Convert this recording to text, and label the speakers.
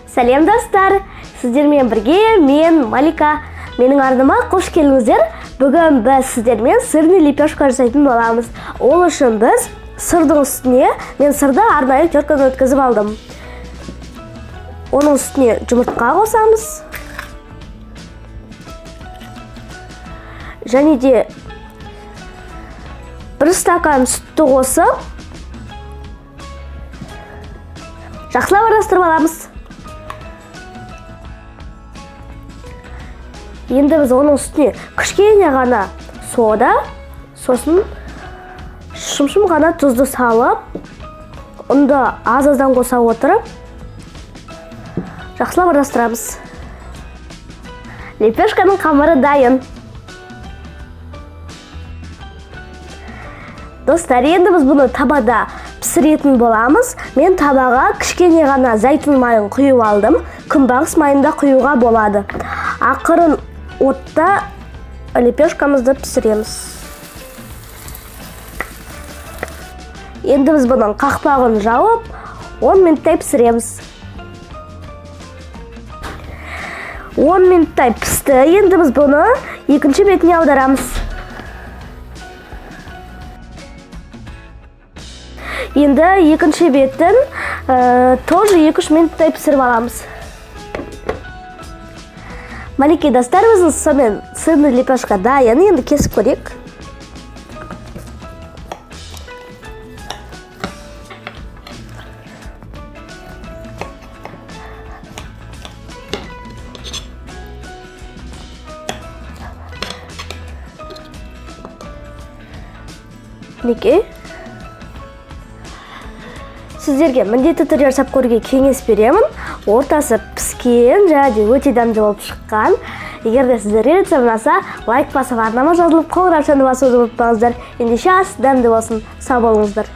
Speaker 1: Сәлем достар, сіздермен бірге мен Малика. Менің арныма қош келдіңіздер. Бүгін біз сіздермен сырный лепешка жасайтын боламыз. Ол үшін біз сырдың үстіне, мен сырды арнайы теркадан өткізіп алдым. Оның үстіне жұмыртқа қосамыз. Және де бір стакан сүтті қосып, жақсылап араластырып аламыз. Енді біз оның үстіне кішкене ғана сода, сосын шым-шым ғана тұзды салып, ұнды аз-аздан қоса отырып, жақсылап араластырамыз. Лепешканың қамыры дайын. Достар, енді біз бұны табада пісіретін боламыз. Мен табаға кішкене ғана зәйтүн майын құйып алдым. Күнбағыс майын да құюға болады. Ақырын отта лепешкамызды пісіреміз. Енді біз бұның қақпағын жауып, 10 минуттай пісіреміз. 10 минуттай пісті. Енді біз бұны екінші бетіне аударамыз. Енді екінші бетін тоже 2-3 минуттай пісіріп аламыз. Маленький достар, біздің сонымен сырный лепешка дайын. Енді кесіп көрейік. Мінекей. Сіздерге міндетті түрде жасап көруге кеңес беремін. Ортасы піскен, және өте дәмді болып шыққан. Егер де сіздерге рецепт ұнаса, лайк басып, арнама жазылып, қоңырау басуды ұмытпаңыздар. Ендеше ас дәмді болсын. Сау болыңыздар.